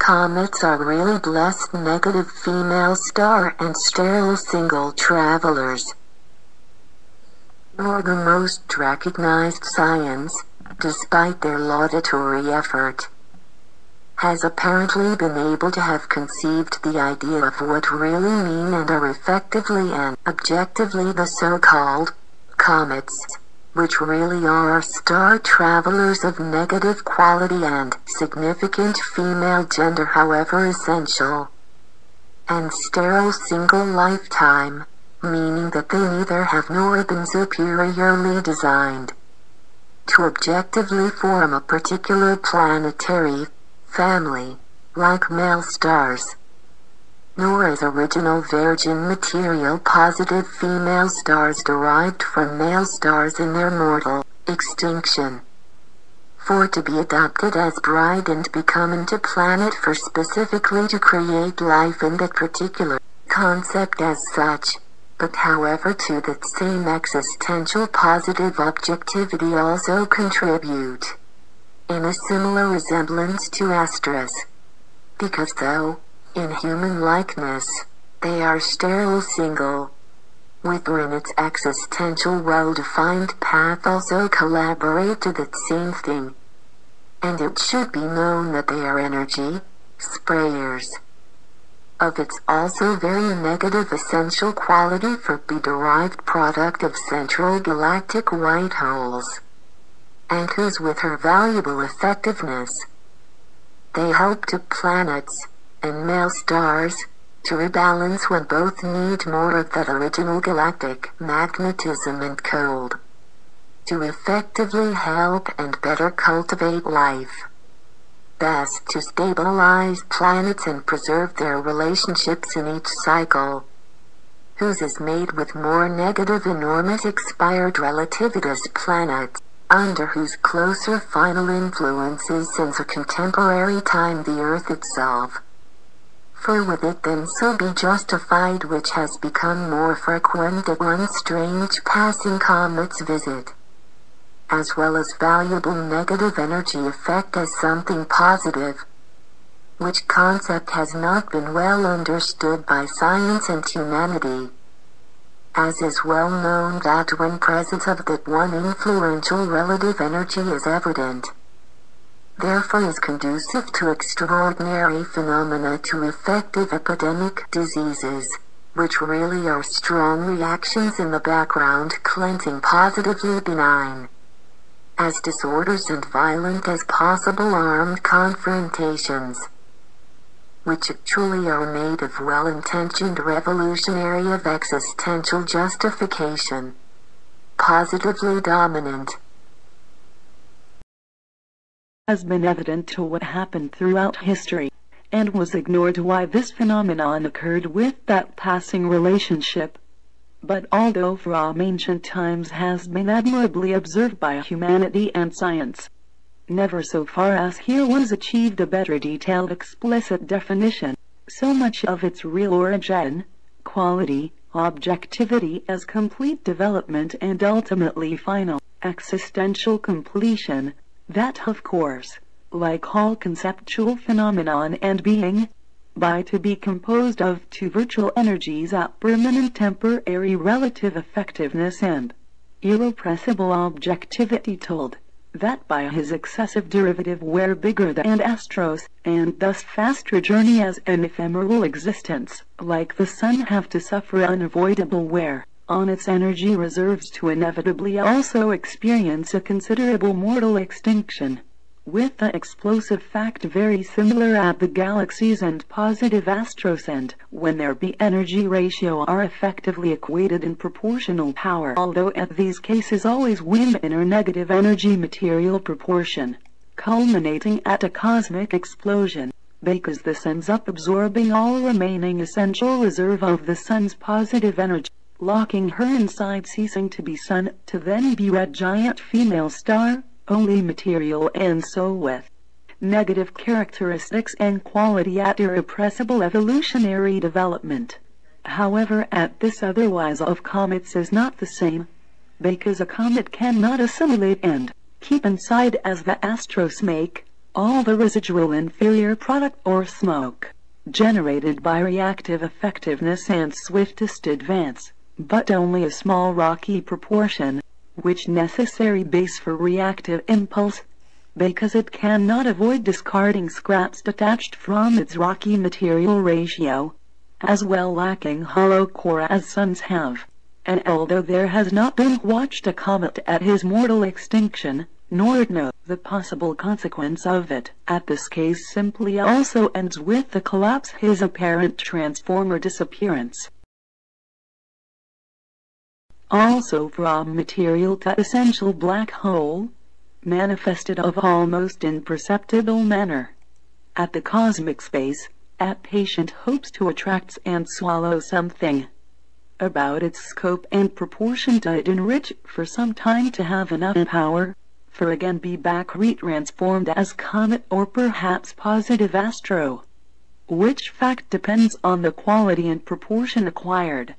Comets are really blessed negative female star and sterile single travelers. Nor the most recognized science, despite their laudatory effort, has apparently been able to have conceived the idea of what really mean and are effectively and objectively the so-called comets, which really are star travelers of negative quality and significant female gender, however essential, and sterile single lifetime, meaning that they neither have nor been superiorly designed to objectively form a particular planetary family, like male stars, nor as original virgin material positive female stars derived from male stars in their mortal extinction, for to be adopted as bride and become into planet for specifically to create life in that particular concept as such, but however to that same existential positive objectivity also contribute, in a similar resemblance to Astras, because though, in human likeness, they are sterile single, within its existential well-defined path also collaborate to that same thing, and it should be known that they are energy sprayers of its also very negative essential quality for the derived product of central galactic white holes, and whose with her valuable effectiveness, they help to planets and male stars to rebalance when both need more of that original galactic magnetism and cold, to effectively help and better cultivate life, best to stabilize planets and preserve their relationships in each cycle, whose is made with more negative enormous expired relativitous planets, under whose closer final influences since a contemporary time the Earth itself. For with it then so be justified which has become more frequent at one strange passing comet's visit, as well as valuable negative energy effect as something positive, which concept has not been well understood by science and humanity, as is well known that when presence of that one influential relative energy is evident, therefore is conducive to extraordinary phenomena, to effective epidemic diseases, which really are strong reactions in the background cleansing positively benign, as disorders and violent as possible armed confrontations, which actually are made of well-intentioned revolutionary of existential justification, positively dominant, has been evident to what happened throughout history, and was ignored why this phenomenon occurred with that passing relationship. But although from ancient times has been admirably observed by humanity and science, never so far as here was achieved a better detailed explicit definition, so much of its real origin, quality, objectivity as complete development and ultimately final, existential completion, that of course, like all conceptual phenomenon and being, by to be composed of two virtual energies at permanent temporary relative effectiveness and irrepressible objectivity, told that by his excessive derivative were bigger than astros, and thus faster journey as an ephemeral existence, like the sun have to suffer unavoidable wear on its energy reserves to inevitably also experience a considerable mortal extinction, with the explosive fact very similar at the galaxies and positive astros, and when their B-energy ratio are effectively equated in proportional power, although at these cases always win in a negative energy material proportion, culminating at a cosmic explosion, because this ends up absorbing all remaining essential reserve of the sun's positive energy, locking her inside, ceasing to be sun, to then be red giant female star, only material and so with negative characteristics and quality at irrepressible evolutionary development. However, at this otherwise of comets is not the same, because a comet cannot assimilate and keep inside as the astros make, all the residual inferior product or smoke, generated by reactive effectiveness and swiftest advance, but only a small rocky proportion, which necessary base for reactive impulse, because it cannot avoid discarding scraps detached from its rocky material ratio, as well lacking hollow core as suns have. And although there has not been watched a comet at his mortal extinction, nor know the possible consequence of it, at this case simply also ends with the collapse, his apparent transformer disappearance. Also from material to essential black hole, manifested of almost imperceptible manner. At the cosmic space, at patient hopes to attract and swallow something. About its scope and proportion to it enrich for some time to have enough power, for again be back retransformed as comet or perhaps positive astro. Which fact depends on the quality and proportion acquired.